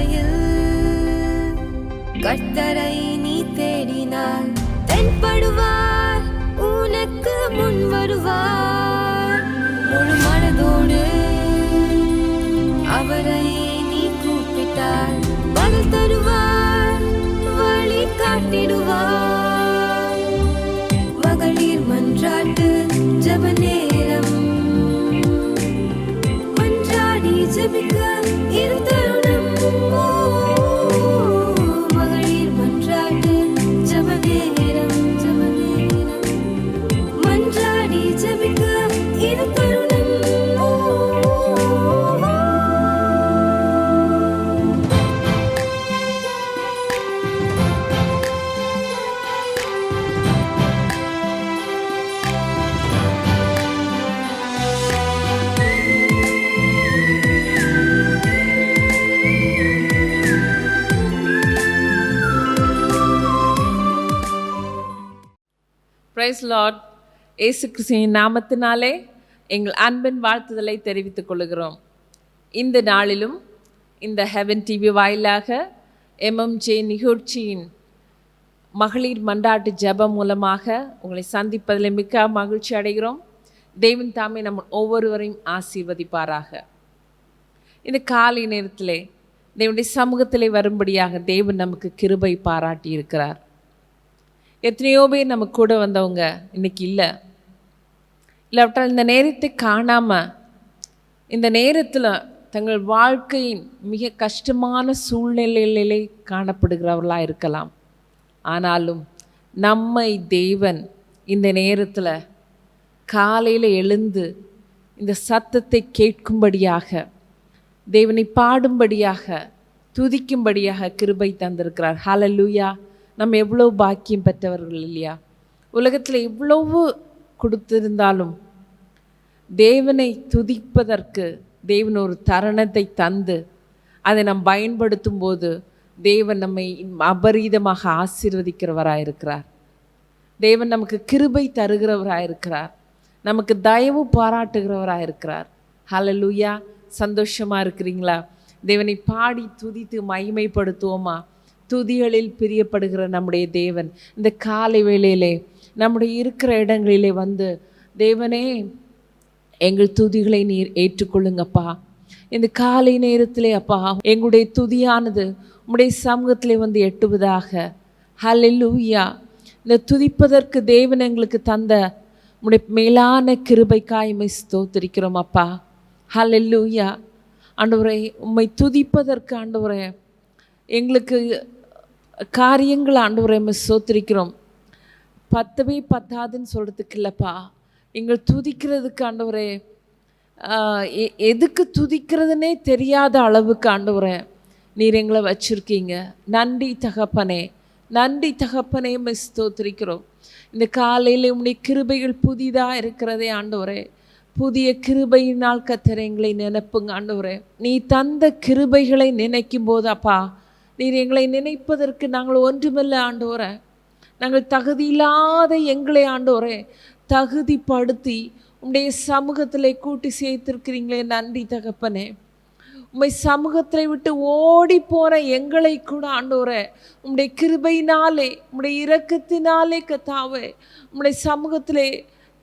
பாதையில் கர்த்தரை நீ தேடினார், தென்படுவார், உனக்கு முன் வருவார். முழு மனதோடு அவரை நீ கூப்பிட்டார், பதில் தருவார், வழி காட்டிடுவார். மகளிர் மன்றாட்டு ஜெப நேரம், மன்றாடி ஜெபிக்க இது தருணம். மகளிர் மன்றாட்டு ஜெப நேரம், மன்றாடி ஜெபிக்க இது தருணம். Praise Lord. இயேசு கிறிஸ்துவின் நாமத்தினாலே எங்கள் அன்பின் வாழ்த்துதலை தெரிவித்துக் கொள்கிறோம். இந்த நாளிலும் இந்த ஹெவன் டிவி வாயிலாக MMJ நிகழ்ச்சியின் மகளிர் மன்றாட்டு ஜெபம் மூலமாக உங்களை சந்திப்பதில் மிக்க மகிழ்ச்சி அடைகிறோம். தேவன் தாமே நம்ம ஒவ்வொருவரையும் ஆசீர்வதிப்பாராக. இந்த காலை நேரத்திலே தேவனுடைய சமூகத்திலே வரும்படியாக தேவன் நமக்கு கிருபை பாராட்டி இருக்கிறார். எத்தனையோ பேர் நம்ம கூட வந்தவங்க இன்னைக்கு இல்லாவிட்டால் இந்த நேரத்தை காணாமல் இந்த நேரத்தில் தங்கள் வாழ்க்கையின் மிக கஷ்டமான சூழ்நிலையிலே காணப்படுகிறவர்களாக இருக்கலாம். ஆனாலும் நம்மை தேவன் இந்த நேரத்தில் காலையில் எழுந்து இந்த சத்தத்தை கேட்கும்படியாக, தேவனை பாடும்படியாக, துதிக்கும்படியாக கிருபை தந்திருக்கிறார். ஹல்லேலூயா. நம்ம எவ்வளோ பாக்கியம் பெற்றவர்கள் இல்லையா? உலகத்தில் எவ்வளவு கொடுத்திருந்தாலும் தேவனை துதிப்பதற்கு தேவன் ஒரு தருணத்தை தந்து அதை நாம் பயன்படுத்தும் போது தேவன் நம்மை அபரீதமாக ஆசீர்வதிக்கிறவராயிருக்கிறார். தேவன் நமக்கு கிருபை தருகிறவராயிருக்கிறார். நமக்கு தயவு பாராட்டுகிறவராயிருக்கிறார். ஹல்லேலூயா. சந்தோஷமாக இருக்கிறீங்களா? தேவனை பாடி துதித்து மகிமைப்படுத்துவோமா? துதிகளில் பிரியப்படுகிற நம்முடைய தேவன் இந்த காலை வேளையிலே நம்முடைய இருக்கிற இடங்களிலே வந்து, தேவனே எங்கள் துதிகளை நீர் ஏற்றுக்கொள்ளுங்கப்பா. இந்த காலை நேரத்திலே அப்பா எங்களுடைய துதியானது உம்முடைய சமூகத்திலே வந்து எட்டுவதாக. ஹல்லேலூயா. இந்த துதிப்பதற்கு தேவன் எங்களுக்கு தந்த உம்முடைய மேலான கிருபைக்காய் உம்மை ஸ்தோத்திரிக்கிறோம் அப்பா. ஹல்லேலூயா. ஆண்டவரே, உம்மை துதிப்பதற்கு ஆண்டவரே எங்களுக்கு காரியங்கள் ஆண்டவரே ஸ்தோத்திரிக்கிறோம். பத்தவே பத்தாதுன்னு சொல்கிறதுக்கு இல்லைப்பா, எங்கள் துதிக்கிறதுக்கு ஆண்டவரே எதுக்கு துதிக்கிறதுனே தெரியாத அளவுக்கு ஆண்டவரே நீர் எங்களை வச்சுருக்கீங்க. நன்றி தகப்பனே, நன்றி தகப்பனே ஸ்தோத்திரிக்கிறோம். இந்த காலையில் உம்முடைய கிருபைகள் புதிதாக இருக்கிறதே ஆண்டவரே. புதிய கிருபையினால் கர்த்தர் எங்களை நினைப்புங்க ஆண்டவரே. நீ தந்த கிருபைகளை நினைக்கும் போது அப்பா, நீர் எங்களை நினைப்பதற்கு நாங்கள் ஒன்றுமில்லை ஆண்டவரே. நாங்கள் தகுதியில்லாத எங்களை ஆண்டவரே தகுதிப்படுத்தி உம்முடைய சமூகத்தில் கூட்டி சேர்த்திருக்கிறீங்களே. நன்றி தகப்பனே. உம்மை சமூகத்தை விட்டு ஓடி போகிற எங்களை கூட ஆண்டவரே உம்முடைய கிருபையினாலே, உம்முடைய இரக்கத்தினாலே கர்த்தாவே உம்முடைய சமூகத்திலே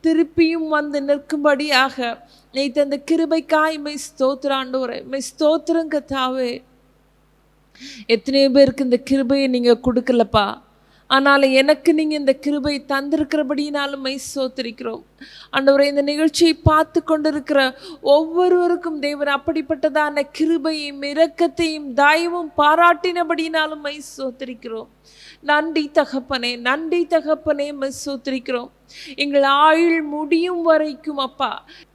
திருப்பியும் வந்து நிற்கும்படியாக நீ தந்த கிருபைக்காய் மெய் ஸ்தோத்திர ஆண்டவரே. மெய் ஸ்தோத்திரம் கர்த்தாவே. எத்தனையோ பேருக்கு இந்த கிருபையை நீங்கள் கொடுக்கலப்பா, ஆனாலும் எனக்கு நீங்கள் இந்த கிருபையை தந்திருக்கிறபடினாலும் மெய் ஸ்தோத்திரிக்கிறோம் ஆண்டவரே. இந்த நிகழ்ச்சியை பார்த்து கொண்டிருக்கிற ஒவ்வொருவருக்கும் தேவன் அப்படிப்பட்டதான கிருபையும் இரக்கத்தையும் தயவும் பாராட்டினபடினாலும் மெய் ஸ்தோத்திரிக்கிறோம். நன்றி தகப்பனே, நன்றி தகப்பனே மெய் ஸ்தோத்திரிக்கிறோம். எங்கள் ஆயுள் முடியும் வரைக்கும் அப்பா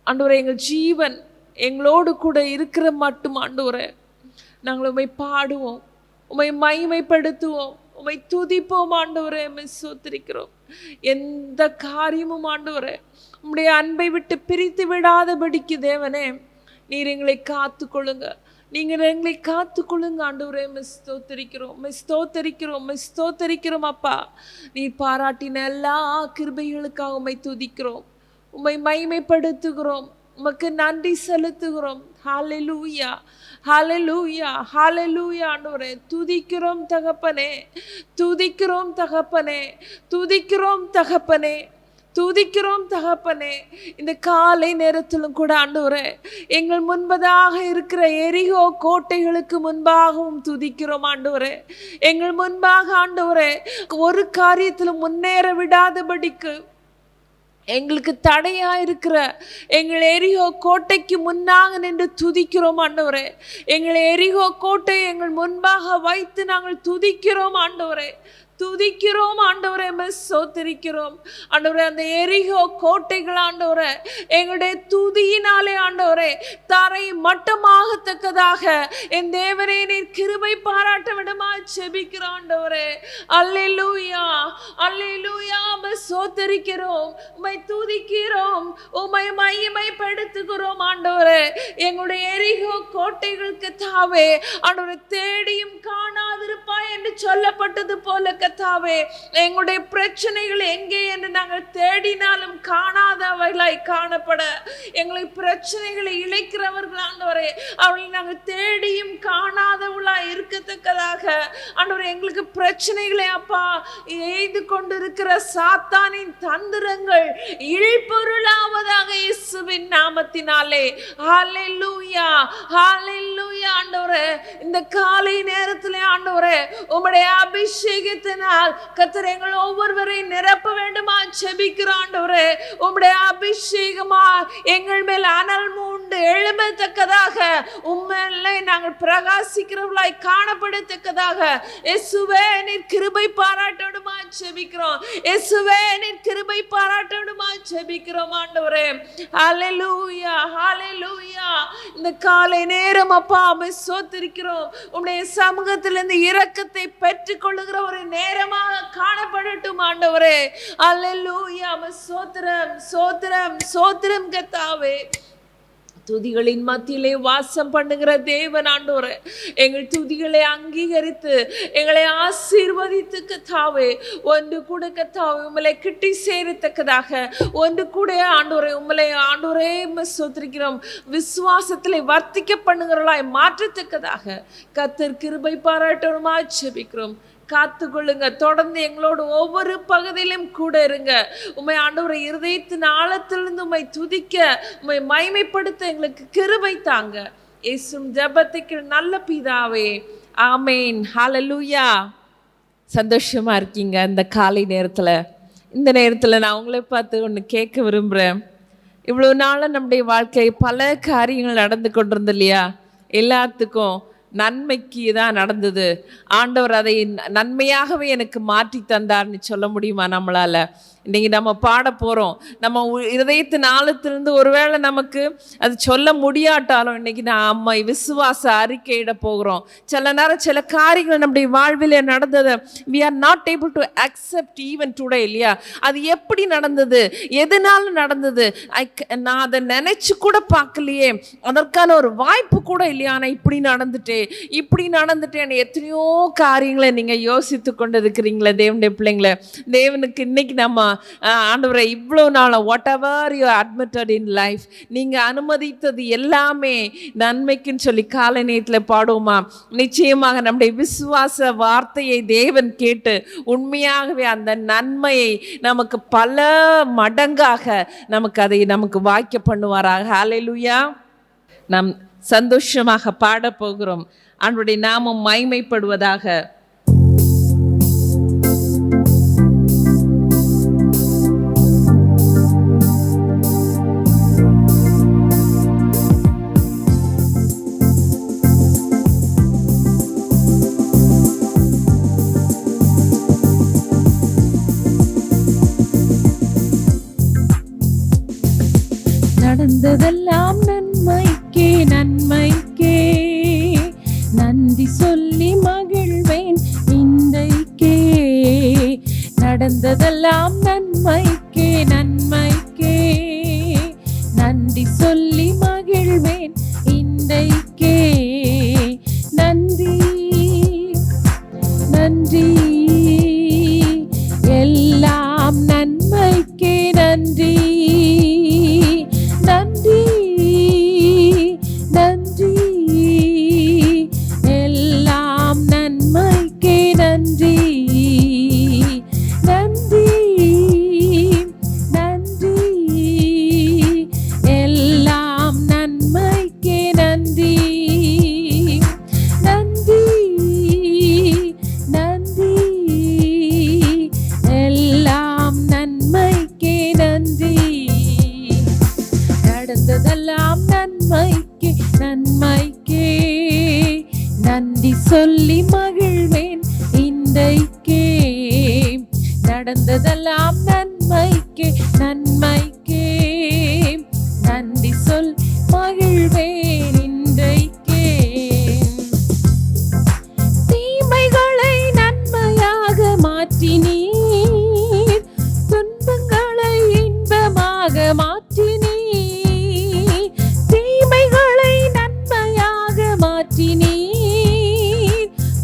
ஆண்டவரே எங்கள் ஜீவன் எங்களோடு கூட இருக்கிற மட்டும் ஆண்டவரே நாங்கள் உம்மை பாடுவோம், உம்மை மகிமைப்படுத்துவோம், உம்மை துதிப்போம் ஆண்டவரே. ஸ்தோத்திரிக்கிறோம். எந்த காரியமும் ஆண்டவரே உம்முடைய அன்பை விட்டு பிரித்து விடாதபடிக்கு தேவனே நீர் எங்களை காத்து கொள்ளுங்க. நீங்கள் எங்களை காத்து கொள்ளுங்க ஆண்டவரே. ஸ்தோத்திரிக்கிறோம், ஸ்தோத்திரிக்கிறோம், ஸ்தோத்திரிக்கிறோம் அப்பா. நீர் பாராட்டின எல்லா கிருபைகளுக்காக உம்மை துதிக்கிறோம், உம்மை மகிமைப்படுத்துகிறோம். உமக்கு நன்றி செலுத்துகிறோம். ஹalleluya, ஹalleluya, ஹalleluya ஆண்டவரே. துதிக்கிறோம் தகப்பனே, துதிக்கிறோம் தகப்பனே, துதிக்கிறோம் தகப்பனே, துதிக்கிறோம் தகப்பனே. இந்த காலை நேரத்திலும் கூட ஆண்டவரே, எங்கள் முன்பதாக இருக்கிற எரிகோ கோட்டைகளுக்கு முன்பாகவும் துதிக்கிறோம் ஆண்டவரே. எங்கள் முன்பாக ஆண்டவரே ஒரு காரியத்திலும் முன்னேற விடாதபடிக்கு எங்களுக்கு தடையா இருக்கிற எங்கள் எரிகோ கோட்டைக்கு முன்னாக நின்று துதிக்கிறோம் ஆண்டவரே. எங்கள் எரிகோ கோட்டை எங்கள் முன்பாக வைத்து நாங்கள் துதிக்கிறோம் ஆண்டவரே, துதிக்கிறோம் ஆண்டவரே. சோத்திரிக்கிறோம் ஆண்டவரே. அந்த எரிகோ கோட்டைகள் ஆண்டவரே எங்களுடைய துதியினாலே ஆண்டவரே தரை மட்டமாகத்தக்கதாக என் தேவனே நீர் கிருபை பாராட்ட விடமா செபிக்கிறோம் ஆண்டவரே. அல்லேலூயா, அல்லேலூயா. சோத்திரிக்கிறோம், உம்மை துதிக்கிறோம், உம்மை மகிமைப்படுத்துகிறோம் ஆண்டவரே. எங்களுடைய எரிகோ கோட்டைகளுக்கு தாவே ஆண்டவரே தேடியும் காணாதிருப்பாய் என்று சொல்லப்பட்டது போல கர்த்தாவே, எங்களுடைய பிரச்சனைகள் எங்கே என்று நாங்கள் தேடினாலும் காணாதவைகளாய் காணப்பட, எங்களை பிரச்சனைகளை இழைக்கிறவர்கள் ஆண்டவரே அவர்களை நாங்கள் தேடியும் காணாதவர்களாய் இருக்கத்தக்கதாக ஆண்டவரே எங்களுக்கு பிரச்சனைகளை அப்பா எய்து கொண்டிருக்கிற சாத்தானின் தந்திரங்கள் இழிபொருளாவதாக இயேசுவின் நாமத்தினாலே. ஹalleluya, ஹalleluya ஆண்டவரே. இந்த காலை நேரத்திலே ஆண்டவரே உம்முடைய அபிஷேகத்தை கர்த்தர் எங்கள் ஒவ்வொருவரையும் நிரப்ப வேண்டுமா ஜெபிக்கிறோம் ஆண்டவரே. உம்முடைய அபிஷேகமா எங்கள் மேல் அனல் மூண்டு எழும்பத்தக்கதாக உம்மையிலே நாங்கள் பிரகாசிக்கிறவர்களாய் காணப்படத்தக்கதாக இயேசுவே நீர் கிருபை பாராட்டணுமா ஜெபிக்கிறோம். இயேசுவே நீர் கிருபை பாராட்டணுமா ஜெபிக்கிறோம் ஆண்டவரே. ஹalleluya, ஹalleluya. இந்த காலை நேரம் அப்பா சோத்திரிக்கிறோம். உம்முடைய சமூகத்தில் இந்த இரக்கத்தை பெற்றுக்கொள்ளுகிற ஒரு நேரமாக காணப்படட்டும் ஆண்டவரே. அல்லேலூயா. சோத்திரம், சோத்திரம், சோத்திரம் கர்த்தாவே. துதிகளின் மத்தியிலே வாசம் பண்ணுகிற தேவன் ஆண்டவரே, எங்கள் துதிகளை அங்கீகரித்து எங்களை ஆசீர்வதித்து கர்த்தாவே ஒன்று கூட கர்த்தாவே உம்மை கிட்டி சேரத்தக்கதாக ஒன்று கூட ஆண்டவரே உம்மை ஆண்டவரே ஸ்தோத்திரிக்கிறோம். விசுவாசத்திலே வர்த்திக்க பண்ணுகிறவர்களாய் மாற்றத்தக்கதாக கர்த்தர் கிருபை பாராட்டணுமா ஜெபிக்கிறோம். காத்துக்கொள்ளுங்க. தொடர்ந்து எங்களோடு ஒவ்வொரு பகுதியிலும் கூட இருங்க. உம்மை ஆண்டவரை இருதயத்தின் ஆழத்திலிருந்து உம்மை துதிக்க உம்மை மகிமைப்படுத்த எங்களுக்கு கிருபை தாங்க. இயேசுவின் ஜெபத்துக்கு நல்ல பிதாவே, ஆமேன். ஹalleluya. சந்தோஷமா இருக்கீங்க இந்த காலை நேரத்தில்? இந்த நேரத்தில் நான் உங்களை பார்த்து ஒன்று கேட்க விரும்புகிறேன். இவ்வளோ நாளாக நம்முடைய வாழ்க்கை பல காரியங்கள் நடந்து கொண்டிருந்தது இல்லையா? எல்லாத்துக்கும் நன்மைக்கு தான் நடந்தது. ஆண்டவர் அதை நன்மையாகவே எனக்கு மாற்றி தந்தார்னு சொல்ல முடியுமா நம்மளால்? இன்றைக்கி நம்ம பாட போகிறோம். நம்ம இருதயத்தின் ஆழத்திலிருந்து ஒருவேளை நமக்கு அது சொல்ல முடியாட்டாலும் இன்றைக்கி நம்ம விசுவாச அறிக்கையிட போகிறோம். சில நேரம் சில காரியங்கள் நம்முடைய வாழ்வில் நடந்தது we are not able to accept even today இல்லையா? அது எப்படி நடந்தது, எதனால நடந்தது, நான் அதை நினச்சி கூட பார்க்கலையே, அதற்கான ஒரு வாய்ப்பு கூட இல்லையா, ஆனால் இப்படி நடந்துட்டேன்னு எத்தனையோ காரியங்களை நீங்கள் யோசித்து கொண்டு இருக்கிறீங்களே தேவனுடைய பிள்ளைங்களை. தேவனுக்கு இன்னைக்கு நம்ம ஆண்டவரே இவ்வளோ நாளாக what ever you admitted in life, நீங்கள் அனுமதித்தது எல்லாமே நன்மைக்குன்னு சொல்லி காலை நேரத்தில் பாடுவோமா? நிச்சயமாக நம்முடைய விசுவாச வார்த்தையை தேவன் கேட்டு உண்மையாகவே அந்த நன்மையை நமக்கு பல மடங்காக நமக்கு வாய்க்க பண்ணுவாராக. ஹல்லேலூயா. நாம் சந்தோஷமாக பாட போகிறோம். ஆண்டவருடைய நாமம் மகிமைப்படுவதாக. நடந்ததெல்லாம் நன்மைக்கே நன்மைக்கே, நன்றி சொல்லி மகிழ்வேன் இன்றைக்கே. நடந்ததெல்லாம் நன்மைக்கே நன்மைக்கே, நன்றி சொல்லி மகிழ்வேன் இன்றைக்கே. நன்றி நன்றி எல்லாம் நன்மைக்கே நன்றி நன்றி நன்றி சொல்லி மகிழ்வேன் இன்றைக்கே. நடந்ததெல்லாம் நன்மைக்கே நன்மைக்கே. நன்றி சொல் மகிழ்வேன் இன்றைக்கே. தீமைகளை நன்மையாக மாற்றினீர், துன்பங்களை இன்பமாக மாற்றினீர். தீமைகளை நன்மையாக மாற்றினீர்,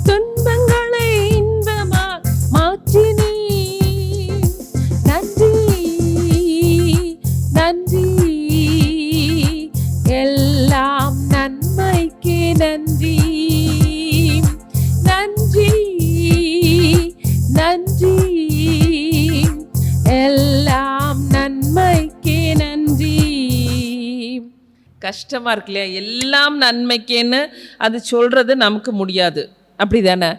துன்பங்களை இன்பமாக மாற்றினீர். நன்றி நன்றி, எல்லாம் நன்மைக்கே நன்றி. நன்றி நன்றி, எல்லாம் நன்மைக்கே நன்றி. கஷ்டமாக இருக்கு இல்லையா? எல்லாம் நன்மைக்கேன்னு அது சொல்கிறது நமக்கு முடியாது, அப்படி தானே?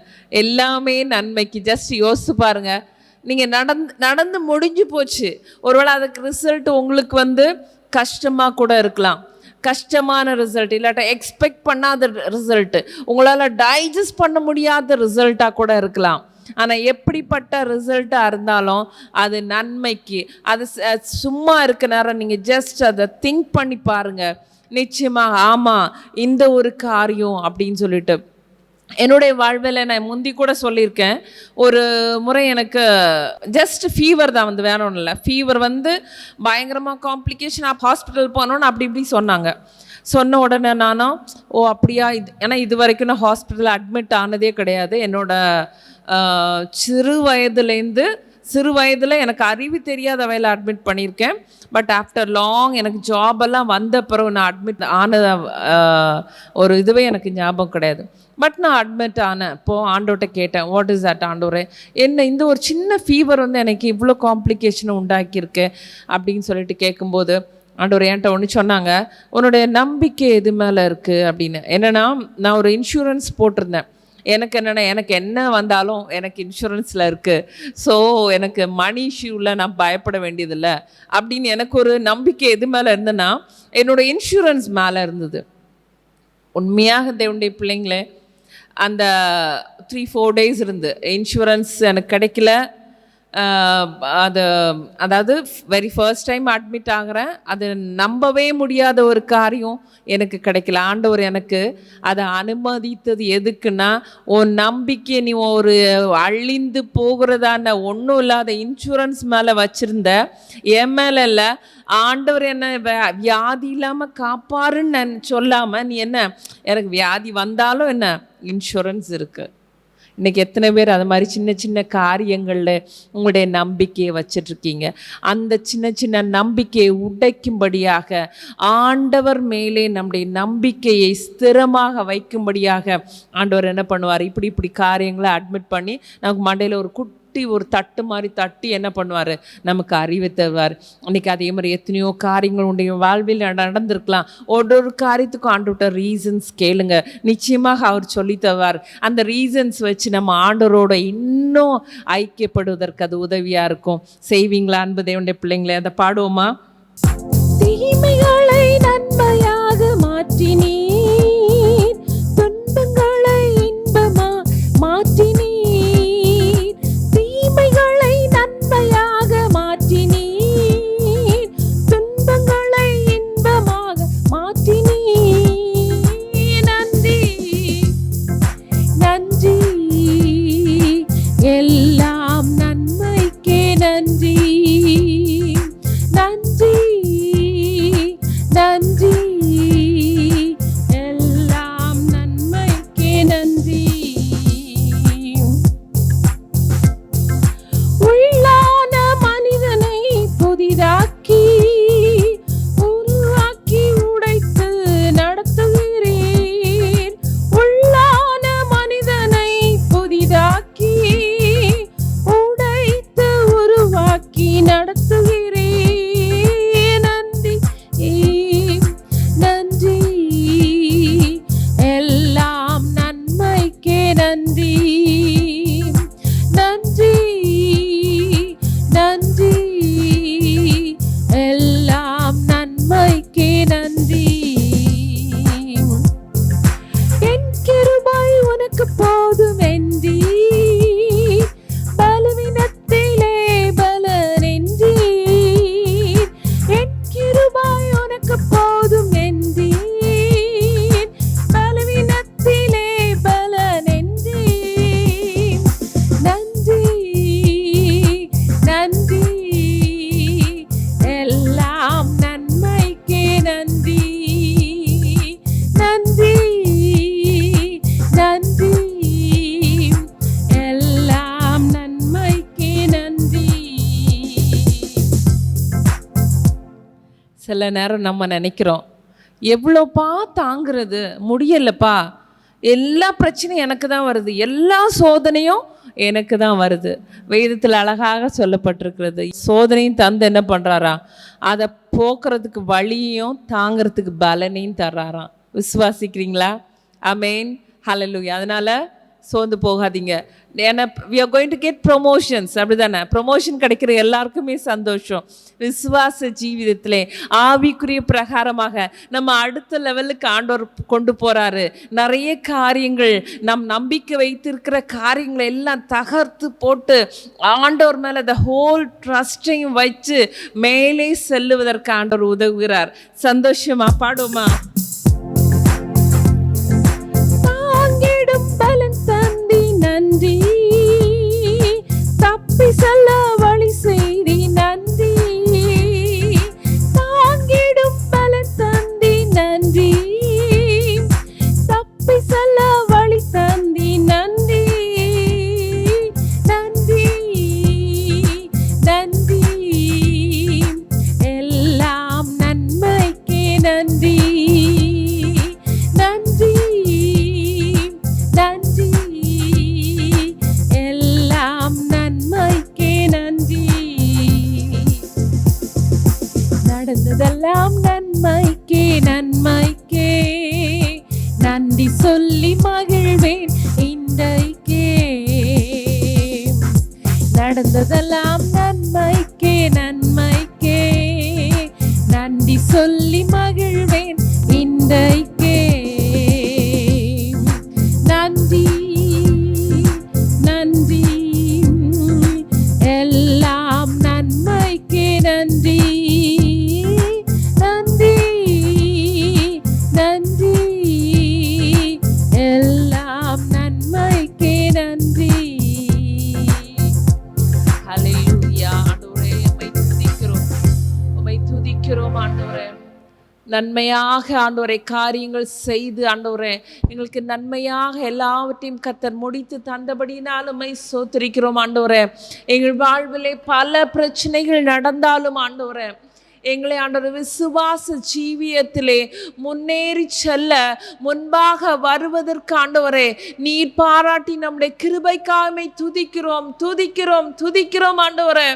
எல்லாமே நன்மைக்கு. ஜஸ்ட் யோசிச்சு பாருங்க, நீங்கள் நடந்து முடிஞ்சு போச்சு. ஒருவேளை அதுக்கு ரிசல்ட் உங்களுக்கு கஷ்டமாக கூட இருக்கலாம். கஷ்டமான ரிசல்ட், இல்லாட்டா எக்ஸ்பெக்ட் பண்ணாத ரிசல்ட்டு, உங்களால் டைஜஸ்ட் பண்ண முடியாத ரிசல்ட்டாக கூட இருக்கலாம். ஆனால் எப்படிப்பட்ட ரிசல்ட்டாக இருந்தாலும் அது நன்மைக்கு. அது சும்மா இருக்க நேரம் நீங்கள் ஜஸ்ட் அதை திங்க் பண்ணி பாருங்கள். நிச்சயமாக ஆமாம், இந்த ஒரு காரியம் அப்படின்னு சொல்லிட்டு. என்னுடைய வாழ்வில் நான் முந்தி கூட சொல்லியிருக்கேன், ஒரு முறை எனக்கு ஜஸ்ட் ஃபீவர் தான் வேற ஒன்றும் இல்லை. ஃபீவர் பயங்கரமாக காம்ப்ளிகேஷன், ஹாஸ்பிட்டல் போனோன்னு அப்படி இப்படி சொன்னாங்க. சொன்ன உடனே நானும் ஓ அப்படியா, ஏன்னா இது வரைக்கும் நான் ஹாஸ்பிட்டலில் அட்மிட் ஆனதே கிடையாது. என்னோட சிறு வயதில் எனக்கு அறிவு தெரியாத வயலில் அட்மிட் பண்ணியிருக்கேன். பட் ஆஃப்டர் லாங் எனக்கு ஜாபெல்லாம் வந்த பிறகு நான் அட்மிட் ஆன ஒரு இதுவே எனக்கு ஞாபகம் கிடையாது. பட் நான் அட்மிட் ஆனேன். இப்போது ஆண்டோட்ட கேட்டேன், வாட் இஸ் தட் ஆண்டோரே, என்ன இந்த ஒரு சின்ன ஃபீவர் எனக்கு இவ்வளோ காம்ப்ளிகேஷனை உண்டாக்கியிருக்கு அப்படின்னு சொல்லிட்டு கேட்கும்போது ஆண்டவர் என்கிட்ட ஒன்று சொன்னாங்க, உன்னுடைய நம்பிக்கை எது மேலே இருக்குது அப்படின்னு. என்னென்னா, நான் ஒரு இன்சூரன்ஸ் போட்டிருந்தேன். எனக்கு என்னென்னா, எனக்கு என்ன வந்தாலும் எனக்கு இன்சூரன்ஸில் இருக்குது. ஸோ எனக்கு மணி இஷ்யூவில் நான் பயப்பட வேண்டியதில்லை அப்படின்னு எனக்கு ஒரு நம்பிக்கை எது மேலே இருந்ததுன்னா என்னோடய இன்சூரன்ஸ் மேலே இருந்தது. உண்மையாக தேவனுடைய பிள்ளைங்களே, அந்த 3-4 டேஸ் இருந்து இன்சூரன்ஸ் எனக்கு கிடைக்கல. அதாவது வெரி ஃபர்ஸ்ட் டைம் அட்மிட் ஆகிறேன். அது நம்பவே முடியாத ஒரு காரியம் எனக்கு கிடைக்கல. ஆண்டவர் எனக்கு அதை அனுமதித்தது எதுக்குன்னா, உன் நம்பிக்கை நீ ஒரு அழிந்து போகிறதான ஒன்றும் இல்லாத இன்சூரன்ஸ் மேலே வச்சுருந்த, என் மேலே இல்லை. ஆண்டவர் என்ன வியாதி இல்லாமல் காப்பாருன்னு நான் சொல்லாமல், நீ என்ன எனக்கு வியாதி வந்தாலும் என்ன இன்சூரன்ஸ் இருக்குது. இன்றைக்கி எத்தனை பேர் அது மாதிரி சின்ன சின்ன காரியங்களில் உங்களுடைய நம்பிக்கையை வச்சிட்ருக்கீங்க? அந்த சின்ன சின்ன நம்பிக்கையை உடைக்கும்படியாக ஆண்டவர் மேலே நம்முடைய நம்பிக்கையை ஸ்திரமாக வைக்கும்படியாக ஆண்டவர் என்ன பண்ணுவார்? இப்படி காரியங்களை அட்மிட் பண்ணி நமக்கு மண்டையில் ஒரு தட்டு மாதிரி தட்டி என்ன பண்ணுவார்? நமக்கு அறிவை தருவார். அன்றைக்கி அதே மாதிரி எத்தனையோ காரியங்கள் உடைய வாழ்வில் நடந்திருக்கலாம். ஒரு காரியத்துக்கும் ஆண்டவர்கிட்ட ரீசன்ஸ் கேளுங்க, நிச்சயமாக அவர் சொல்லி தருவார். அந்த ரீசன்ஸ் வச்சு நம்ம ஆண்டவரோட இன்னும் ஐக்கியப்படுவதற்கு அது உதவியாக இருக்கும். செய்வீங்களா அன்பு தேவனுடைய பிள்ளைங்களே? அதை பாடுவோமா? தீமைகளை நன்மையாக மாற்றினீர், துன்பங்களை இன்பமா மாற்றினீர். தீமைகளை நன்மையாக மாற்றினீர், துன்பங்களை இன்பமாக மாற்றினீர். நன்றி நன்றி, எல்லாம் நன்மைக்கே நன்றி. நன்றி நன்றி, சில நேரம் நம்ம நினைக்கிறோம், எவ்வளோப்பா தாங்கிறது, முடியலப்பா, எல்லா பிரச்சனையும் எனக்கு தான் வருது, எல்லா சோதனையும் எனக்கு தான் வருது. வேதத்தில் அழகாக சொல்லப்பட்டிருக்கிறது, சோதனையும் தந்து என்ன பண்ணுறாராம், அதை போக்குறதுக்கு வழியும் தாங்கிறதுக்கு பலனையும் தர்றாராம். விசுவாசிக்கிறீங்களா? ஆமென், ஹல்லேலூயா. அதனால் சோர்ந்து போகாதீங்க. ஏன்னா we are going to get promotions, அப்படி தானே? ப்ரொமோஷன் கிடைக்கிற எல்லாருக்குமே சந்தோஷம். விசுவாச ஜீவிதத்திலே ஆவிக்குரிய பிரகாரமாக நம்ம அடுத்த லெவலுக்கு ஆண்டவர் கொண்டு போகிறாரு. நிறைய காரியங்கள், நம் நம்பிக்கை வைத்திருக்கிற காரியங்களை எல்லாம் தகர்த்து போட்டு ஆண்டவர் மேலே த ஹோல் ட்ரஸ்டையும் வச்சு மேலே செல்லுவதற்கு ஆண்டவர் உதவுகிறார். சந்தோஷமா பாடுமா? பலன் தந்தி நன்றி, தப்பி செல்ல வழி செய்தி நன்றி. தாங்கிடும் பலன் தந்தி நன்றி, தப்பி செல்ல வழி தந்தி நன்றி. நன்றி நன்றி, எல்லாம் நன்மைக்கே நன்றி. நன்றி நன்றி, எல்லாம் நன்மைக்கே நன்றி. நடந்ததெல்லாம் நன்மைக்கே நன்மைக்கே, நன்றி சொல்லி மகிழ்வேன் இன்றைக்கே. நடந்ததெல்லாம் நன்மைக்கே நன்மைக்கே, நன்றி சொல்லி மகிழ்வேன் இன்றைக்கே. நன்றி நன்றி, எல்லாம் நன்மைக்கே நன்றி. நன்றி நன்றி, எல்லாம் நன்மைக்கே நன்றி. ஹல்லேலூயா. ஆண்டவரே உம்மை துதிக்கிறோம், உம்மை துதிக்கிறோம் ஆண்டவரே. நன்மையாக ஆண்டவரை காரியங்கள் செய்து ஆண்டவரே எங்களுக்கு நன்மையாக எல்லாவற்றையும் கர்த்தர் முடித்து தந்தபடினாலும் உம்மை ஸ்தோத்திரிக்கிறோம் ஆண்டவரே. எங்கள் வாழ்விலே பல பிரச்சனைகள் நடந்தாலும் ஆண்டவரே எங்களை ஆண்டவர் விசுவாச ஜீவியத்திலே முன்னேறி செல்ல முன்பாக வருவதற்கு ஆண்டவரே நீர் பாராட்டி நம்முடைய கிருபைக்காக துதிக்கிறோம் துதிக்கிறோம் துதிக்கிறோம் ஆண்டவரே.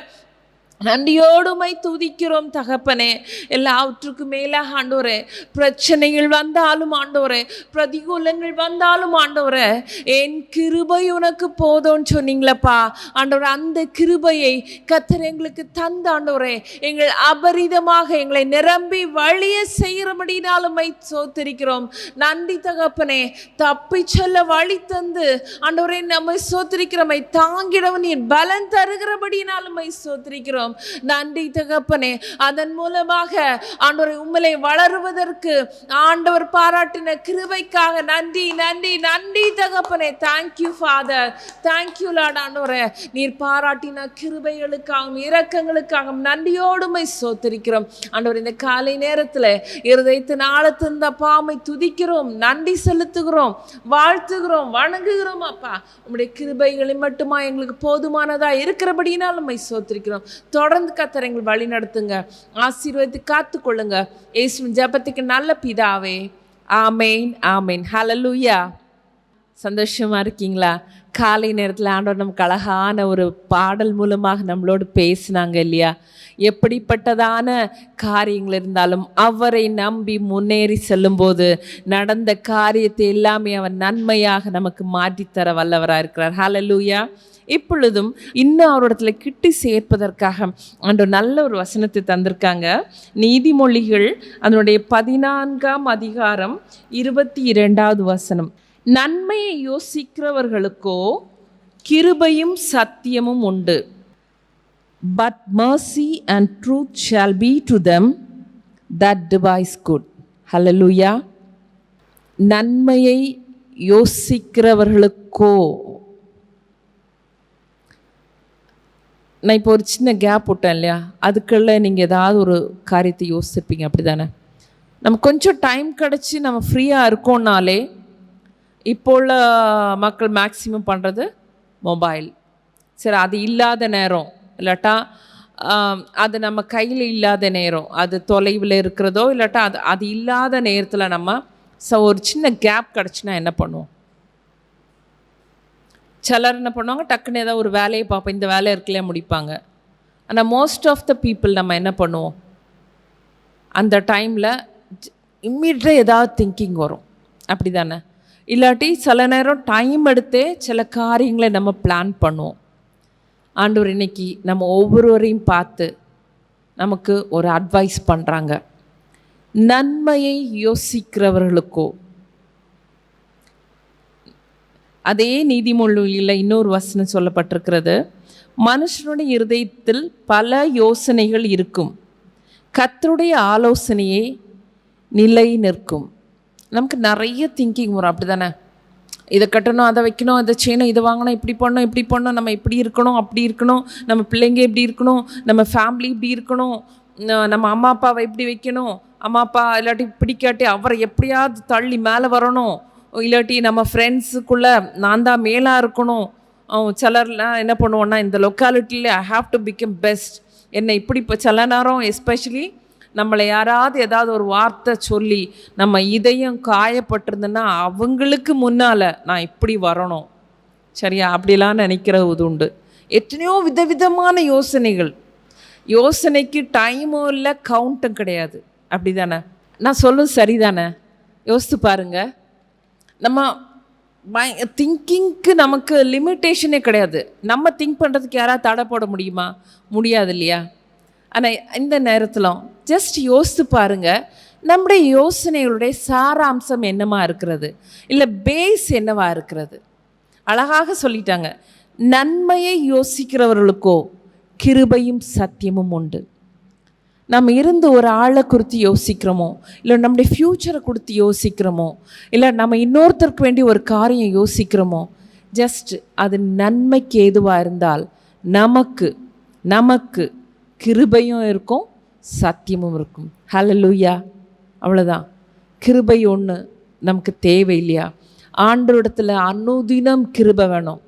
நன்றியோடுமை துதிக்கிறோம் தகப்பனே. எல்லாவற்றுக்கும் மேலாக ஆண்டவரே பிரச்சனைகள் வந்தாலும் ஆண்டவரே, பிரதிகூலங்கள் வந்தாலும் ஆண்டவரே, என் கிருபை உனக்கு போதும்னு சொன்னீங்களப்பா ஆண்டவரே. அந்த கிருபையை கர்த்தர் எங்களுக்கு தந்த ஆண்டவரே எங்கள் அபரிதமாக எங்களை நிரம்பி வழிய செய்கிறபடினாலுமை சோத்திரிக்கிறோம். நன்றி தகப்பனே. தப்பி செல்ல வழி தந்து ஆண்டவரே நம்மை சோத்திரிக்கிறோமை தாங்கிடவும் நீர் பலன் தருகிறபடினாலுமை சோத்திரிக்கிறோம். நன்றி தகப்பனே. அதன் மூலமாக ஆண்டவரை உம்மிலே வளருவதற்கு ஆண்டவர் பாராட்டின கிருபைக்காக நன்றி நன்றி நன்றி தகப்பனே. Thank you father, thank you Lord. ஆண்டவரே நீர் பாராட்டின கிருபைகளுக்காகவும் இரக்கங்களுக்காகவும் நன்றியோடுமை சோத்திரிக்கிறோம் ஆண்டவர். இந்த காலை நேரத்தில் இருதயத்தின் ஆழத்திருந்த பாமை துதிக்கிறோம், நன்றி செலுத்துகிறோம், வாழ்த்துகிறோம், வணங்குகிறோம் அப்பா. உம்முடைய கிருபைகளை மட்டுமா எங்களுக்கு போதுமானதா இருக்கிறபடினால் உம்மை சோத்திரிக்கிறோம். தொடர்ந்து கர்த்தர் எங்களை வழி நடத்துங்க, ஆசீர்வதித்து காத்து கொள்ளுங்க. இயேசுவின் ஜெபத்துக்கு நல்ல பிதாவே, ஆமேன் ஆமேன். ஹல்லேலூயா. சந்தோஷமா இருக்கீங்களா? காலை நேரத்தில் ஆண்டவர் நமக்கு அழகான ஒரு பாடல் மூலமாக நம்மளோடு பேசினாங்க இல்லையா? எப்படிப்பட்டதான காரியங்கள் இருந்தாலும் அவரை நம்பி முன்னேறி செல்லும்போது நடந்த காரியத்தை எல்லாமே அவர் நன்மையாக நமக்கு மாற்றித்தர வல்லவராக இருக்கிறார். ஹல்லேலூயா. இப்பொழுதும் இன்னும் அவரிடத்துல கிட்டி சேர்ப்பதற்காக ஆண்டவர் நல்ல ஒரு வசனத்தை தந்திருக்காங்க. நீதிமொழிகள் அதனுடைய 14ஆம் அதிகாரம் 22வது வசனம். நன்மையை யோசிக்கிறவர்களுக்கோ கிருபையும் சத்தியமும் உண்டு, but mercy and truth shall be to them that devise good. ஹல்லேலூயா. நன்மையை யோசிக்கிறவர்களுக்கோ. நான் இப்போ ஒரு சின்ன கேப் விட்டேன் இல்லையா? அதுக்குள்ள நீங்கள் ஏதாவது ஒரு காரியத்தை யோசிச்சிருப்பீங்க, அப்படி தானே? நம்ம கொஞ்சம் டைம் கிடச்சி நம்ம ஃப்ரீயாக இருக்கோம்னாலே இப்போ உள்ள மக்கள் மேக்ஸிமம் பண்ணுறது மொபைல். சரி, அது இல்லாத நேரம் இல்லாட்டா அது நம்ம கையில் இல்லாத நேரம், அது தொலைவில் இருக்கிறதோ இல்லாட்டா அது அது இல்லாத நேரத்தில் நம்ம ஒரு சின்ன கேப் கிடச்சினா என்ன பண்ணுவோம்? சிலர் என்ன பண்ணுவாங்க, டக்குன்னு ஏதாவது ஒரு வேலையை பார்ப்போம், இந்த வேலை இருக்கலையே முடிப்பாங்க. ஆனால் மோஸ்ட் ஆஃப் த பீப்புள் நம்ம என்ன பண்ணுவோம், அந்த டைமில் இம்மீடியட்டாக ஏதாவது திங்கிங் வரும், அப்படி தானே? இல்லாட்டி சில நேரம் டைம் எடுத்தே சில காரியங்களை நம்ம பிளான் பண்ணுவோம். ஆண்டவர் இன்னைக்கு நம்ம ஒவ்வொருவரையும் பார்த்து நமக்கு ஒரு அட்வைஸ் பண்ணுறாங்க. நன்மையை யோசிக்கிறவர்களுக்கோ, அதே நீதிமொழியில் இன்னொரு வசனம் சொல்லப்பட்டிருக்கிறது, மனுஷனுடைய இருதயத்தில் பல யோசனைகள் இருக்கும், கர்த்தருடைய ஆலோசனையே நிலை நிற்கும். நமக்கு நிறைய திங்கிங் வரும், அப்படி தானே? இதை கட்டணும், அதை வைக்கணும், இதை செய்யணும், இதை வாங்கணும், இப்படி பண்ணணும், நம்ம இப்படி இருக்கணும், அப்படி இருக்கணும், நம்ம பிள்ளைங்க இப்படி இருக்கணும், நம்ம ஃபேமிலி இப்படி இருக்கணும், நம்ம அம்மா அப்பாவை எப்படி வைக்கணும், அம்மா அப்பா இல்லாட்டி பிடிக்காட்டி அவரை எப்படியாவது தள்ளி மேலே வரணும், இல்லாட்டி நம்ம ஃப்ரெண்ட்ஸுக்குள்ளே நான் தான் மேலாக இருக்கணும். சிலர்லாம் என்ன பண்ணுவோன்னா, இந்த லொக்காலிட்டியில் I have to become best, என்னை இப்படி இப்போ சில நேரம் எஸ்பெஷலி நம்மளை யாராவது ஏதாவது ஒரு வார்த்தை சொல்லி நம்ம இதயம் காயப்பட்டிருந்ததுன்னா அவங்களுக்கு முன்னால் நான் இப்படி வரணும், சரியா, அப்படிலாம் நினைக்கிறது உண்டு. எத்தனையோ விதவிதமான யோசனைக்கு டைமும் இல்லை, கவுண்ட்டும் கிடையாது, அப்படி தானே? நான் சொல்லும் சரிதானே? யோசித்து பாருங்க. நம்ம திங்கிங்க்கு நமக்கு லிமிட்டேஷனே கிடையாது. நம்ம திங்க் பண்ணுறதுக்கு யாராவது தடை போட முடியுமா? முடியாது இல்லையா? ஆனால் இந்த நேரத்தில் ஜஸ்ட் யோசித்து பாருங்கள், நம்முடைய யோசனைகளுடைய சாராம்சம் என்னமா இருக்கிறது, இல்லை பேஸ் என்னவா இருக்கிறது? அழகாக சொல்லிட்டாங்க, நன்மையை யோசிக்கிறவர்களுக்கோ கிருபையும் சத்தியமும் உண்டு. நம்ம இருந்து ஒரு ஆளை குறித்து யோசிக்கிறோமோ, இல்லை நம்முடைய ஃப்யூச்சரை கொடுத்து யோசிக்கிறோமோ, இல்லை நம்ம இன்னொருத்தருக்கு வேண்டி ஒரு காரியம் யோசிக்கிறோமோ, ஜஸ்ட் அது நன்மைக்கு ஏதுவாக இருந்தால் நமக்கு கிருபையும் இருக்கும், சத்தியமும் இருக்கும். ஹல்லேலூயா! அவ்வளோதான். கிருபை ஒன்று நமக்கு தேவை இல்லையா? ஆண்டவரிடத்தில் அனுதினம் கிருபை வேணும்.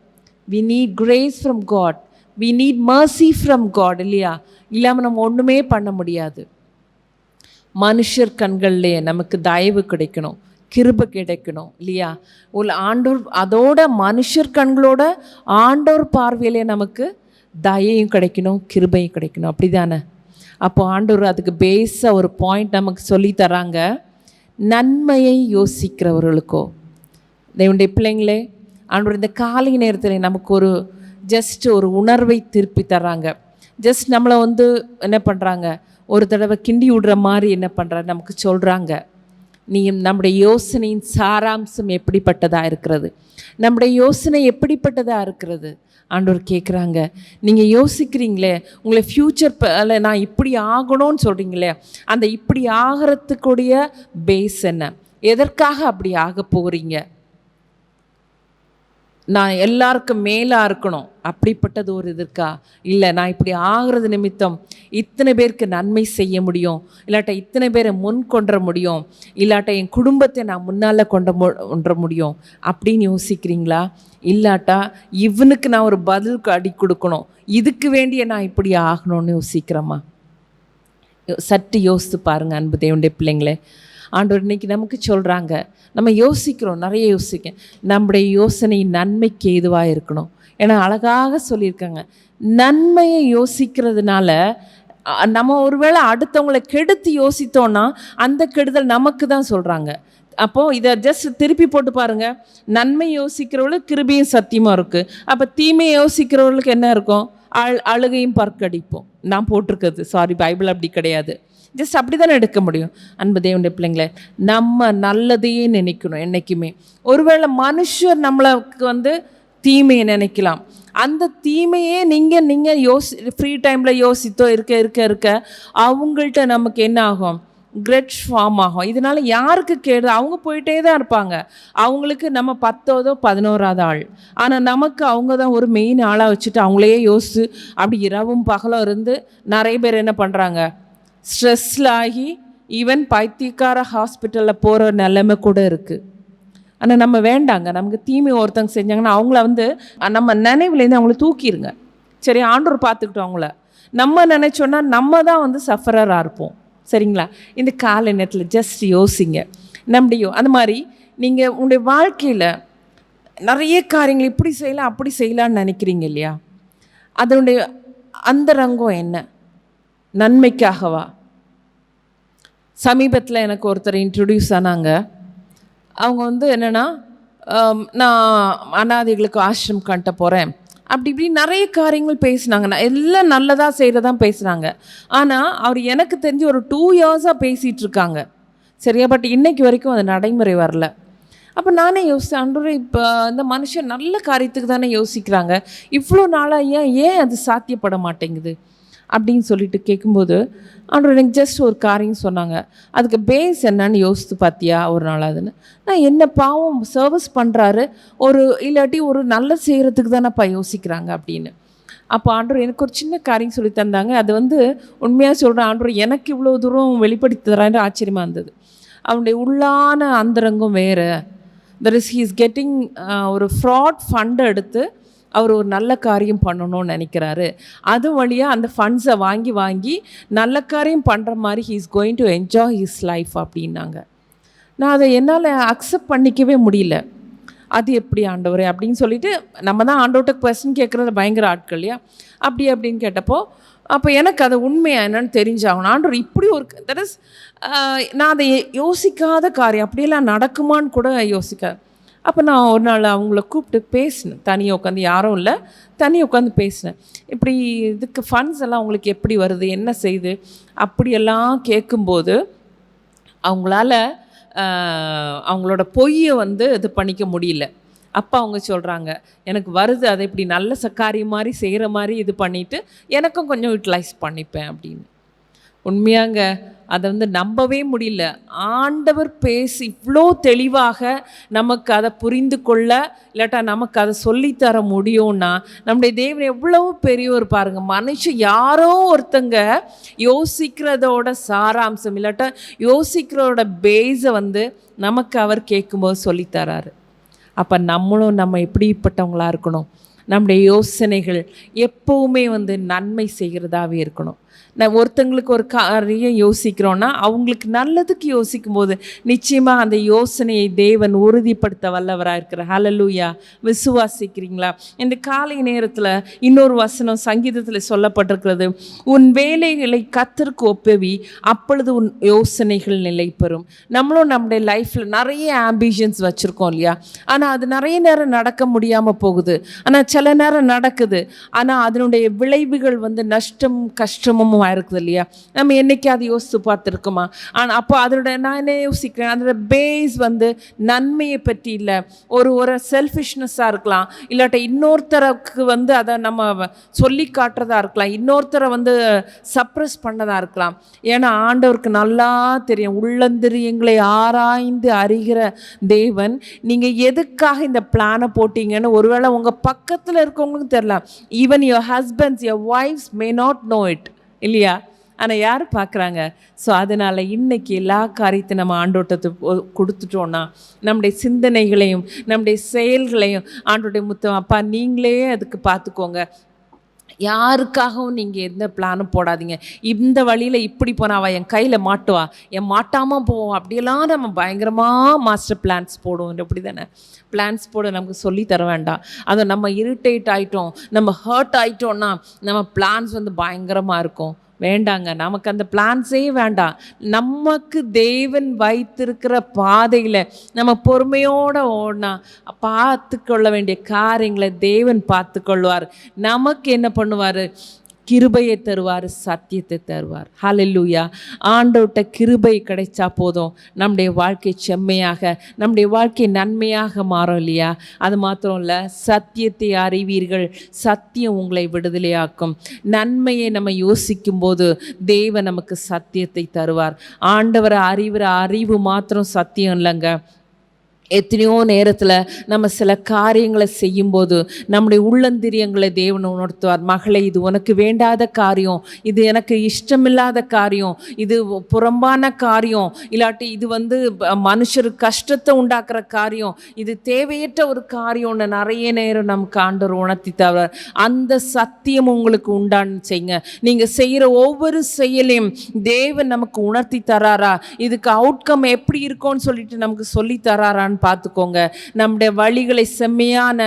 we need grace from God, we need mercy from God இல்லையா? இல்லாமல் நம்ம ஒன்றுமே பண்ண முடியாது. மனுஷர் கண்கள்லேயே நமக்கு தயவு கிடைக்கணும், கிருபை கிடைக்கணும் இல்லையா? ஆண்டோர் அதோட மனுஷர் கண்களோட ஆண்டோர் பார்வையிலே நமக்கு தயையும் கிடைக்கணும், கிருபையும் கிடைக்கணும், அப்படி தானே? அப்போ ஆண்டவர் அதுக்கு பேஸாக ஒரு பாயிண்ட் நமக்கு சொல்லி தராங்க. நன்மையை யோசிக்கிறவர்களுக்கோ, தேவனுடைய பிள்ளைங்களே, ஆண்டவர் இந்த காலை நேரத்தில் நமக்கு ஒரு ஒரு உணர்வை திருப்பி தர்றாங்க. ஜஸ்ட் நம்மளை என்ன பண்ணுறாங்க, ஒரு தடவை கிண்டி விடுற மாதிரி என்ன பண்ணுறாங்க, நமக்கு சொல்கிறாங்க, நீ நம்முடைய யோசனையின் சாராம்சம் எப்படிப்பட்டதாக இருக்கிறது, நம்முடைய யோசனை எப்படிப்பட்டதாக இருக்கிறது. ஆண்டவர் கேட்குறாங்க, நீங்கள் யோசிக்கிறீங்களே உங்களை ஃப்யூச்சர் நான் இப்படி ஆகணும்னு சொல்கிறீங்களே, அந்த இப்படி ஆகிறதுக்குடைய பேஸ் என்ன, எதற்காக அப்படி ஆக போகிறீங்க? நான் எல்லாருக்கும் மேலாக இருக்கணும் அப்படிப்பட்டது ஒரு இது இருக்கா? இல்லை, நான் இப்படி ஆகிறது நிமித்தம் இத்தனை பேருக்கு நன்மை செய்ய முடியும், இல்லாட்டா இத்தனை பேரை முன் கொண்டு முடியும், இல்லாட்டா என் குடும்பத்தை நான் முன்னால் கொண்டு முடியும் அப்படின்னு யோசிக்கிறீங்களா? இல்லாட்டா இவனுக்கு நான் ஒரு பதிலுக்கு அடி கொடுக்கணும், இதுக்கு வேண்டிய நான் இப்படி ஆகணும்னு யோசிக்கிறேம்மா? சற்று யோசித்து பாருங்கள் அன்பு தேவனுடைய பிள்ளைங்களே. ஆண்டவர் இன்னைக்கு நமக்கு சொல்கிறாங்க, நம்ம யோசிக்கிறோம், நிறைய யோசிக்க, நம்முடைய யோசனை நன்மைக்கு ஏதுவாக இருக்கணும். ஏன்னா அழகாக சொல்லியிருக்காங்க, நன்மையை யோசிக்கிறதுனால நம்ம ஒருவேளை அடுத்தவங்களை கெடுத்து யோசித்தோன்னா அந்த கெடுதல் நமக்கு தான் சொல்கிறாங்க. அப்போது இதை ஜஸ்ட் திருப்பி போட்டு பாருங்கள், நன்மை யோசிக்கிறவங்களுக்கு கிருபையும் சத்தியமாக இருக்குது, அப்போ தீமையை யோசிக்கிறவர்களுக்கு என்ன இருக்கும்? அழுகையும் பற்கடிப்போம். நான் போட்டிருக்கிறது, சாரி, பைபிள் அப்படி கிடையாது. ஜஸ்ட் அப்படி தானே எடுக்க முடியும். அன்பு தேவனுடைய பிள்ளைங்களே, நம்ம நல்லதையே நினைக்கணும் என்றைக்குமே. ஒருவேளை மனுஷர் நம்மளுக்கு தீமையை நினைக்கலாம், அந்த தீமையே நீங்கள் ஃப்ரீ டைமில் யோசித்தோ இருக்க அவங்கள்ட்ட நமக்கு என்ன ஆகும்? கிரெட்ஸ் ஃபார்ம் ஆகும். இதனால் யாருக்கு கேடு? அவங்க போயிட்டே தான் இருப்பாங்க, அவங்களுக்கு நம்ம 10வது 11வது ஆள். ஆனால் நமக்கு அவங்க தான் ஒரு மெயின் ஆளாக வச்சுட்டு அவங்களையே யோசித்து அப்படி இரவும் பகலும் இருந்து நிறைய பேர் என்ன பண்ணுறாங்க, ஸ்ட்ரெஸ்ஸில் ஆகி ஈவன் பைத்தியக்கார ஹாஸ்பிட்டலில் போகிற நிலைமை கூட இருக்குது. ஆனால் நம்ம வேண்டாங்க, நமக்கு தீமை ஒருத்தங்க செஞ்சாங்கன்னா அவங்கள நம்ம நினைவுலேருந்து அவங்கள தூக்கிடுங்க. சரி, ஆண்டவர் பார்த்துக்கிட்டோம் அவங்கள. நம்ம நினச்சோன்னா நம்ம தான் வந்து சஃபரராக இருப்போம். சரிங்களா? இந்த காலை நேரத்தில் ஜஸ்ட் யோசிங்க. நம்முடைய அந்த மாதிரி நீங்கள் உங்களுடைய வாழ்க்கையில் நிறைய காரியங்கள் இப்படி செய்யலாம் அப்படி செய்யலான்னு நினைக்கிறீங்க இல்லையா? அதனுடைய அந்தரங்கம் என்ன? நன்மைக்காகவா? சமீபத்தில் எனக்கு ஒருத்தர் இன்ட்ரடியூஸ் ஆனாங்க. அவங்க வந்து என்னென்னா, நான் அனாதைகளுக்கு ஆசிரம் கட்ட போகிறேன் அப்படி இப்படி நிறைய காரியங்கள் பேசினாங்க. நான் எல்லாம் நல்லதாக செய்கிறதான் பேசுகிறாங்க. ஆனால் அவர் எனக்கு தெரிஞ்சு ஒரு 2 இயர்ஸாக பேசிகிட்டு இருக்காங்க. சரியா? பட் இன்னைக்கு வரைக்கும் அது நடைமுறை வரல. அப்போ நானே யோசித்தேன், ஆண்டவரே இப்போ இந்த மனுஷன் நல்ல காரியத்துக்கு தானே யோசிக்கிறாங்க, இவ்வளோ நாளாக ஏன் அது சாத்தியப்பட மாட்டேங்குது அப்படின்னு சொல்லிட்டு கேட்கும்போது ஆண்டவர் எனக்கு ஜஸ்ட் ஒரு காரியம் சொன்னாங்க. அதுக்கு பேஸ் என்னன்னு யோசித்து பார்த்தியா ஒரு நாள்? அதுன்னு நான் என்ன பாவம் சர்வீஸ் பண்ணுறாரு, ஒரு இல்லாட்டி ஒரு நல்ல செய்கிறதுக்கு தானேப்பா யோசிக்கிறாங்க அப்படின்னு. அப்போ ஆண்டவர் எனக்கு ஒரு சின்ன காரியம் சொல்லி தந்தாங்க. அது வந்து உண்மையாக சொல்கிறேன், ஆண்டவர் எனக்கு இவ்வளோ தூரம் வெளிப்படுத்தி தரான்னு ஆச்சரியமாக இருந்தது. அவனுடைய உள்ளான அந்தரங்கம் வேறு. ஹீ இஸ் கெட்டிங் ஒரு ஃப்ராட் ஃபண்டை எடுத்து அவர் ஒரு நல்ல காரியம் பண்ணணும்னு நினைக்கிறாரு. அது வழியாக அந்த ஃபண்ட்ஸை வாங்கி நல்ல காரியம் பண்ணுற மாதிரி he is going to enjoy his life அப்படின்னாங்க. நான் அதை என்னால் அக்செப்ட் பண்ணிக்கவே முடியல. அது எப்படி ஆண்டவரே அப்படின்னு சொல்லிட்டு, நம்ம தான் ஆண்டவர்கிட்ட கொஸ்டின் கேட்குறது பயங்கர ஆட்கள் இல்லையா? அப்படின்னு கேட்டப்போ அப்போ எனக்கு அது உண்மையாக என்னன்னு தெரிஞ்சாகணும். ஆண்டவர் இப்படி ஒரு தட் இஸ் நான் அதை யோசிக்காத காரியம் அப்படியெல்லாம் நடக்குமான்னு கூட யோசிக்காது. அப்போ நான் ஒரு நாள் அவங்கள கூப்பிட்டு பேசினேன். தனியாக உட்காந்து, யாரும் இல்லை, தனியாக உட்காந்து பேசினேன். இப்படி இதுக்கு ஃபண்ட்ஸ் எல்லாம் உங்களுக்கு எப்படி வருது, என்ன செய்யுது அப்படியெல்லாம் கேட்கும்போது அவங்களால அவங்களோட பொய்யை வந்து இது பண்ணிக்க முடியல. அப்போ அவங்க சொல்கிறாங்க, எனக்கு வருது, அதை இப்படி நல்ல காரியம் மாதிரி செய்கிற மாதிரி இது பண்ணிவிட்டு எனக்கும் கொஞ்சம் யூட்டிலைஸ் பண்ணிப்பேன் அப்படின்னு. உண்மையாங்க அதை வந்து நம்பவே முடியல. ஆண்டவர் பேசி இவ்வளோ தெளிவாக நமக்கு அதை புரிந்து கொள்ள இல்லாட்டா நமக்கு அதை சொல்லித்தர முடியும்னா நம்முடைய தேவன் எவ்வளவு பெரியவர் பாருங்கள். மனுஷன் யாரோ ஒருத்தங்க யோசிக்கிறதோட சாராம்சம் இல்லாட்டா யோசிக்கிறதோட பேஸை வந்து நமக்கு அவர் கேட்கும்போது சொல்லித்தராரு. அப்போ நம்மளும் நம்ம எப்படிப்பட்டவங்களாக இருக்கணும்? நம்முடைய யோசனைகள் எப்போவுமே வந்து நன்மை செய்கிறதாவே இருக்கணும். ஒருத்தங்களுக்கு ஒரு காரியம் யோசிக்கிறோன்னா அவங்களுக்கு நல்லதுக்கு யோசிக்கும் போது நிச்சயமாக அந்த யோசனையை தேவன் உறுதிப்படுத்த வல்லவராக இருக்கிறார். ஹல்லேலூயா! விசுவாசிக்கிறீங்களா? இந்த காலை நேரத்தில் இன்னொரு வசனம் சங்கீதத்தில் சொல்லப்பட்டிருக்கிறது, உன் வேலைகளை கர்த்தருக்கு ஒப்புவி, அப்பொழுது உன் யோசனைகள் நிலை பெறும். நம்மளும் நம்முடைய லைஃப்பில் நிறைய ஆம்பிஷன்ஸ் வச்சுருக்கோம் இல்லையா? ஆனால் அது நிறைய நேரம் நடக்க முடியாமல் போகுது. ஆனால் சில நேரம் நடக்குது. ஆனால் அதனுடைய விளைவுகள் வந்து நஷ்டம் கஷ்டமும் இருக்குது இல்லையா? நம்ம என்னைக்காவது யோசித்து பார்த்துருக்குமா? ஆனால் அப்போ அதோட நான் என்ன யோசிக்கிறேன், அதோட பேஸ் வந்து நன்மையை பற்றி இல்லை, ஒரு செல்ஃபிஷ்னஸாக இருக்கலாம், இல்லாட்ட இன்னொருத்தருக்கு வந்து அதை நம்ம சொல்லி காட்டுறதா இருக்கலாம், இன்னொருத்தரை வந்து சப்ரஸ் பண்ணதாக இருக்கலாம். ஏன்னா ஆண்டவருக்கு நல்லா தெரியும், உள்ளந்திரியங்களை ஆராய்ந்து அறிகிற தேவன். நீங்கள் எதுக்காக இந்த பிளானை போட்டீங்கன்னு ஒருவேளை உங்கள் பக்கத்தில் இருக்கவங்களுக்கும் தெரியலாம். Even your husbands, your wives may not know it இல்லையா? ஆனால் யார் பார்க்குறாங்க? ஸோ அதனால் இன்றைக்கி எல்லா காரியத்தையும் நம்ம ஆண்டோட்டத்தை கொடுத்துட்டோன்னா நம்முடைய சிந்தனைகளையும் நம்முடைய செயல்களையும் ஆண்டோடைய முத்தம் அப்பா நீங்களே அதுக்கு பார்த்துக்கோங்க. யாருக்காகவும் நீங்கள் எந்த பிளானும் போடாதீங்க. இந்த வழியில் இப்படி போனால் அவள் என் கையில் மாட்டுவா, என் மாட்டாமல் போவோம் அப்படியெல்லாம் நம்ம பயங்கரமாக மாஸ்டர் பிளான்ஸ் போடுவோம். அப்படி தானே பிளான்ஸ் போட நமக்கு சொல்லி தர வேண்டாம். அதை நம்ம இரிட்டேட் ஆகிட்டோம், நம்ம ஹர்ட் ஆகிட்டோன்னா நம்ம பிளான்ஸ் வந்து பயங்கரமாக இருக்கும். வேண்டாங்க, நமக்கு அந்த பிளான்ஸே வேண்டாம். நமக்கு தேவன் வைத்திருக்கிற பாதையில் நம்ம பொறுமையோடு ஓடினா பார்த்து கொள்ள வேண்டிய காரியங்களை தேவன் பார்த்து கொள்வார். நமக்கு என்ன பண்ணுவார்? கிருபையை தருவார், சத்தியத்தை தருவார். ஹல்லேலூயா! ஆண்டவர்கிட்ட கிருபை கிடைச்சா போதும், நம்முடைய வாழ்க்கை செம்மையாக, நம்முடைய வாழ்க்கை நன்மையாக மாறும் இல்லையா? அது மாத்திரம் இல்லை, சத்தியத்தை அறிவீர்கள், சத்தியம் உங்களை விடுதலையாக்கும். நன்மையை நம்ம யோசிக்கும் போது தேவன் நமக்கு சத்தியத்தை தருவார். ஆண்டவரை அறிவு மாத்திரம் சத்தியம் இல்லைங்க, எத்தனையோ நேரத்தில் நம்ம சில காரியங்களை செய்யும்போது நம்முடைய உள்ளந்திரியங்களை தேவன் உணர்த்துவார். மகளே, இது உனக்கு வேண்டாத காரியம், இது எனக்கு இஷ்டமில்லாத காரியம், இது புறம்பான காரியம், இல்லாட்டி இது மனுஷருக்கு கஷ்டத்தை உண்டாக்குற காரியம், இது தேவையற்ற ஒரு காரியம்னு நிறைய நேரம் நமக்கு ஆண்டவர் உணர்த்தி தருவார். அந்த சத்தியம் உங்களுக்கு உண்டான்னு செய்யுங்க. நீங்கள் செய்கிற ஒவ்வொரு செயலையும் தேவன் நமக்கு உணர்த்தி தராரா, இதுக்கு அவுட்கம் எப்படி இருக்கும்னு சொல்லிட்டு நமக்கு சொல்லி தராரான்னு பார்த்துக்கோங்க. நம்முடைய வழிகளை செம்மையான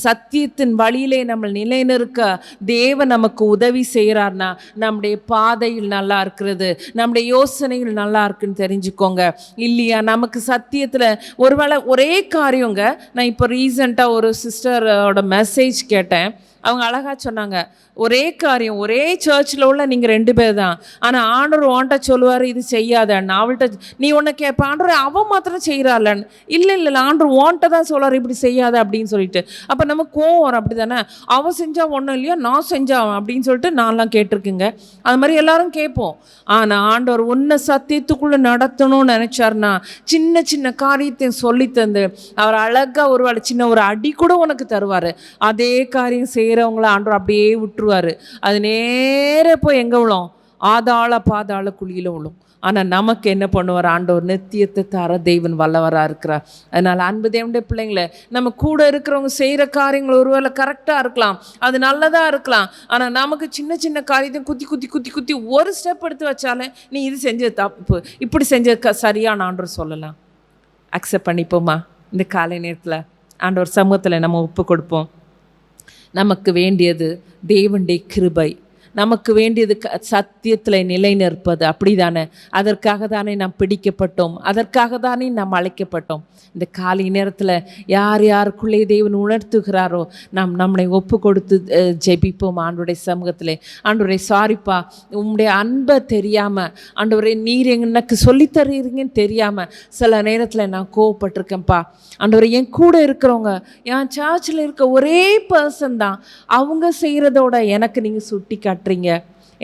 சத்தியத்தின் வழியிலே நம்ம நிலைநிற்க தேவன் நமக்கு உதவி செய்கிறார்னா நம்முடைய பாதையில் நல்லா இருக்கிறது, நம்முடைய யோசனைகள் நல்லா இருக்குன்னு தெரிஞ்சுக்கோங்க. இல்லையா, நமக்கு சத்தியத்தில் ஒருவேளை ஒரே காரியங்க. நான் இப்போ ரீசெண்டாக ஒரு சிஸ்டரோட மெசேஜ் கேட்டேன். அவங்க அழகாக சொன்னாங்க, ஒரே காரியம், ஒரே சர்ச்சில் உள்ள நீங்கள் 2 பேர் தான், ஆனால் ஆண்டவர் உன்ட்ட சொல்லுவார் இது செய்யாதன்னு. அவள்கிட்ட நீ உன்னை கேட்ப, ஆண்டவர் அவன் மாத்திரம் செய்கிறாள்லன்னு. இல்லை ஆண்டவர் உன்ட்ட தான் சொல்லுவார் இப்படி செய்யாத அப்படின்னு சொல்லிட்டு. அப்போ நம்ம கோவம் வரும், அப்படி தானே, அவன் செஞ்சா ஒன்றும் இல்லையா, நான் செஞ்சான் அப்படின்னு சொல்லிட்டு நான்லாம் கேட்டிருக்குங்க. அது மாதிரி எல்லாரும் கேட்போம். ஆனால் ஆண்டவர் உன்னை சத்தியத்துக்குள்ளே நடத்தணும்னு நினச்சார்னா சின்ன சின்ன காரியத்தையும் சொல்லி தந்து அவர் அழகாக ஒரு சின்ன ஒரு அடி கூட உனக்கு தருவார். அதே காரியம் செய்கிறவங்கள ஆண்டவர் அப்படியே விட்டுருவார். அது நேர போய் எங்கே விழும்? பாதாள குழியில் விழும். ஆனால் நமக்கு என்ன பண்ணுவார்? ஆண்டவர் நித்தியத்தை தர தேவன் வல்லவராக இருக்கிறார். அதனால் அன்பு தேவனுடைய பிள்ளைங்களை, நம்ம கூட இருக்கிறவங்க செய்கிற காரியங்கள் ஒருவேளை கரெக்டாக இருக்கலாம், அது நல்லதாக இருக்கலாம். ஆனால் நமக்கு சின்ன சின்ன காரியத்தை குத்தி ஒரு ஸ்டெப் எடுத்து வச்சாலே நீ இது செஞ்சது தப்பு, இப்படி செஞ்சது சரியான ஆண்டவர் சொல்லலாம். அக்செப்ட் பண்ணிப்போமா? இந்த காலை நேரத்தில் ஆண்டவர் சமூகத்தில் நம்ம ஒப்பு கொடுப்போம். நமக்கு வேண்டியது தேவனுடைய கிருபை, நமக்கு வேண்டியது சத்தியத்தில் நிலை நிற்பது. அப்படி தானே? அதற்காக தானே நாம் பிடிக்கப்பட்டோம், அதற்காக தானே நாம் அழைக்கப்பட்டோம். இந்த காலை நேரத்தில் யார் யாருக்குள்ளே தேவன் உணர்த்துகிறாரோ நாம் நம்மளை ஒப்பு கொடுத்து ஜெபிப்போம் ஆண்டவருடைய சமூகத்தில். ஆண்டவரே, சாரிப்பா, உங்களுடைய அன்பை தெரியாமல், ஆண்டவரே நீர் எனக்கு சொல்லித்தரீங்கன்னு தெரியாமல் சில நேரத்தில் நான் கோவப்பட்டிருக்கேன்ப்பா. ஆண்டவரே, என் கூட இருக்கிறவங்க, என் சர்ச்சில் இருக்க ஒரே பர்சன் தான், அவங்க செய்கிறதோட எனக்கு நீங்கள் சுட்டி காட்டுறீங்க.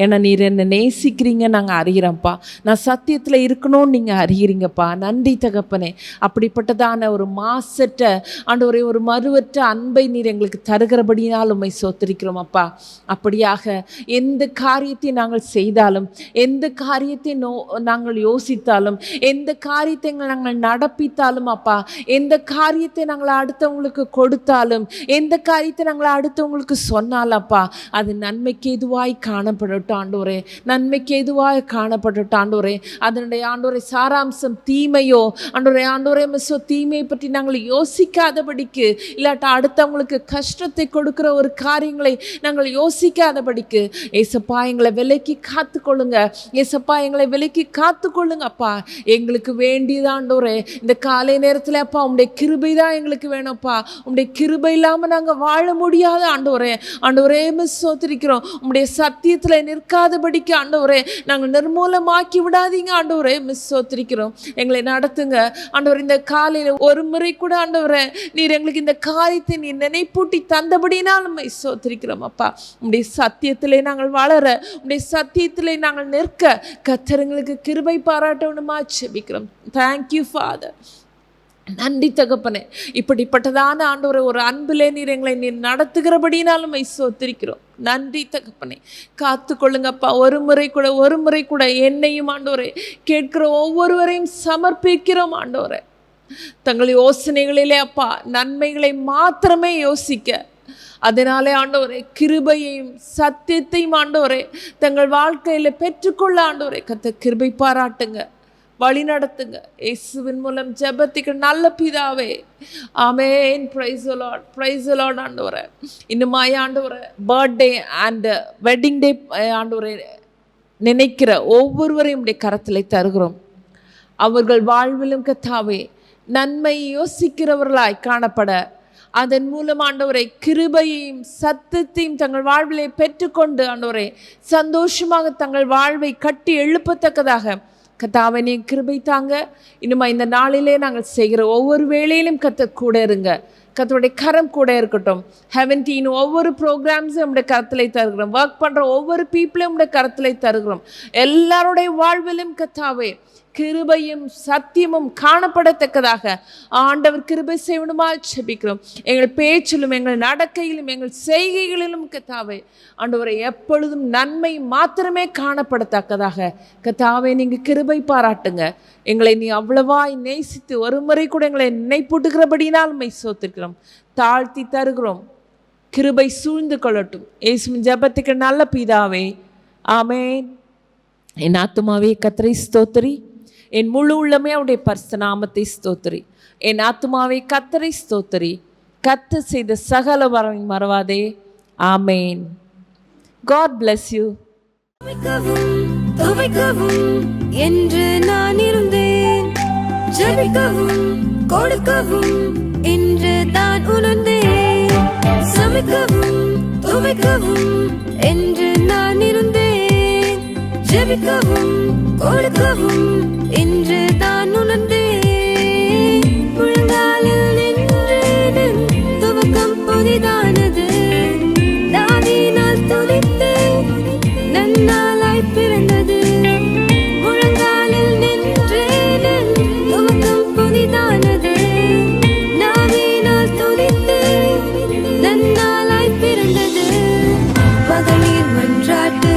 ஏன்னா நீர் என்னை நேசிக்கிறீங்க நாங்கள் அறிகிறோம்ப்பா, நான் சத்தியத்தில் இருக்கணும்னு நீங்கள் அறிகிறீங்கப்பா. நன்றி தகப்பனே. அப்படிப்பட்டதான ஒரு மாசற்ற ஆண்டவரே ஒரு மறுவற்ற அன்பை நீர் எங்களுக்கு தருகிறபடினால் உம்மை சோத்திரிக்கிறோம் அப்பா. அப்படியாக எந்த காரியத்தை நாங்கள் செய்தாலும், எந்த காரியத்தை நாங்கள் யோசித்தாலும், எந்த காரியத்தை நாங்கள் நடப்பித்தாலும் அப்பா, எந்த காரியத்தை நாங்கள் அடுத்தவங்களுக்கு கொடுத்தாலும், எந்த காரியத்தை நாங்கள் அடுத்தவங்களுக்கு சொன்னாலும் அப்பா, அது நன்மைக்கு எதுவாய் காணப்படட்டும் ஆண்டவரே, நன்மைக்கு எதுவாய் காணப்படட்டும் ஆண்டவரே. அதனுடைய ஆண்டவரே சாராம்சம் தீமையோ ஆண்டவரே மிஸ்ஸோ தீமையை பற்றி நாங்கள் யோசிக்காதபடிக்கு, இல்லாட்டா அடுத்தவங்களுக்கு கஷ்டத்தை கொடுக்குற ஒரு காரியங்களை நாங்கள் யோசிக்காதபடிக்கு ஏசப்பா எங்களை விலைக்கு காத்துக்கொள்ளுங்க. ஏசப்பா எங்களை விலைக்கு காத்துக்கொள்ளுங்க அப்பா. எங்களுக்கு வேண்டியது ஆண்டவரே இந்த காலை நேரத்தில் அப்பா உங்களுடைய கிருபை தான் எங்களுக்கு வேணும்ப்பா. உங்களுடைய கிருபை இல்லாமல் நாங்கள் வாழ முடியாது ஆண்டவரே மிஸ் சோத்திரிக்கிறோம். உங்களுடைய சத்தியத்தில் நிற்காதபடிக்கு ஆண்டவரே நாங்கள் நிர்மூலமாக்கி விடாதீங்க ஆண்டவரே மிஸ் சோத்திரிக்கிறோம். எங்களை நடத்துங்க ஆண்டவர். இந்த காலையில் ஒரு முறை கூட ஆண்டவரே நீர் எங்களுக்கு இந்த காரியத்தை நீர் நினைப்பூட்டி தந்தபடினால் நம்ம சோத்திரிக்கிறோம் அப்பா. உங்களுடைய சத்தியத்திலே நாங்கள் வளர, உங்களுடைய சத்தியத்திலே நாங்கள் நிற்க கர்த்தருக்கு கிருபை பாராட்டணுமா ஜெபிக்கிறோம். Thank you father. நன்றி தகப்பனே. இப்படிப்பட்டதான ஆண்டவரை ஒரு அன்பிலே நீர் எங்களை நீர் நடத்துகிறபடினாலும் சோத்திரிக்கிறோம். நன்றி தகப்பனே. காத்து கொள்ளுங்கப்பா. ஒரு முறை கூட என்னையும் ஆண்டவரே கேட்கிற ஒவ்வொருவரையும் சமர்ப்பிக்கிறோம் ஆண்டவரே. தங்கள் யோசனைகளிலே அப்பா நன்மைகளை மாத்திரமே யோசிக்க, அதனாலே ஆண்டவரே கிருபையையும் சத்தியத்தையும் ஆண்டவரே தங்கள் வாழ்க்கையில் பெற்றுக்கொள்ள ஆண்டவரே கர்த்தர் கிருபை பாராட்டுங்க, வழி நடத்துங்க. இயேசுவின் மூலம் ஜெபத்திற்கு நல்ல பிதாவே, ஆமென். Praise the Lord, praise the Lord ஆண்டவரே. இன்னுமாய் ஆண்டவரே பர்த்டே அண்ட் வெட்டிங் டே ஆண்டவரே நினைக்கிற ஒவ்வொருவரையும் உடைய கரத்திலே தருகிறோம். அவர்கள் வாழ்விலும் கர்த்தாவே நன்மை யோசிக்கிறவர்களாய் காணப்பட, அதன் மூலம் ஆண்டவரை கிருபையையும் சத்தியத்தையும் தங்கள் வாழ்விலே பெற்றுக்கொண்டு ஆண்டவரை சந்தோஷமாக தங்கள் வாழ்வை கட்டி எழுப்பத்தக்கதாக கர்த்தாவே நீ கிருபை தாங்க. இன்னுமா இந்த நாளிலே நாங்கள் செய்கிற ஒவ்வொரு வேளையிலும் கர்த்தர் கூட இருங்க. கர்த்தருடைய கரம் கூட இருக்கட்டும். 17 ஒவ்வொரு ப்ரோக்ராம்ஸும் நம்முடைய கரத்திலே தருகிறோம். ஒர்க் பண்ணுற ஒவ்வொரு பீப்புளையும் நம்முடைய கரத்திலே தருகிறோம். எல்லாருடைய வாழ்விலும் கர்த்தாவே கிருபையும் சத்தியமும் காணப்படத்தக்கதாக ஆண்டவர் கிருபை செய்வனுமா ஜெபிக்கிறோம். எங்கள் பேச்சிலும் எங்கள் நடக்கையிலும் எங்கள் செய்கைகளிலும் கர்த்தாவே ஆண்டவரை எப்பொழுதும் நன்மை மாத்திரமே காணப்படத்தக்கதாக கர்த்தாவே நீங்க கிருபை பாராட்டுங்க. எங்களை நீ அவ்வளவாய் நேசித்து ஒரு முறை கூட எங்களை நினைப்பூட்டுகிறபடினால் உம்மை ஸ்தோத்திரிக்கிறோம், தாழ்த்தி தருகிறோம். கிருபை சூழ்ந்து கொள்ளட்டும் இயேசுவின் ஜெபத்துக்கு நல்ல பிதாவே, ஆமென். என் ஆத்துமாவே கர்த்தரை ஸ்தோத்திரி, என் முழு உள்ளமே அவருடைய பரிசுத்த நாமத்தை ஸ்தோத்திரி. என் ஆத்துமாவே கர்த்தரை ஸ்தோத்திரி, கர்த்தர் செய்த சகல வரவையும் மறவாதே. ஆமென். God bless you. துவைக்கவும் துவைக்கவும் என்று நான் இருந்தேன், ஜெபிக்கவும் கொடுக்கவும் என்று தான் உணர்ந்தேன். சமைக்கவும் துவைக்கவும் என்று நான் இருந்தேன், ஜெபிக்கவும் கொடுக்கவும் என்று தான் உணர்ந்தேன். முழங்காலில் நின்றேன், துவக்கம் புதிதானது, தாவினால் துதித்தேன், நன்னாளாய் பிறந்தது. முழங்காலில் நின்றேன், துவக்கம் புதிதானது, நாவினால் துதித்தேன், நன்னாளாய் பிறந்தது. மகளிர் மன்றாட்டு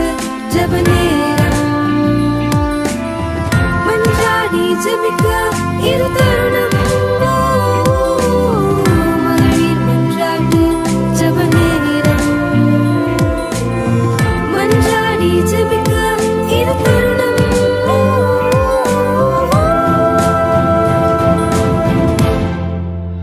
ஜெப நேரம், மன்றாடி ஜெபிக்க இரு தருணம். மகளிர் மன்றாட்டு ஜெப நேரம், மன்றாடி ஜெபிக்க இரு தருணம்.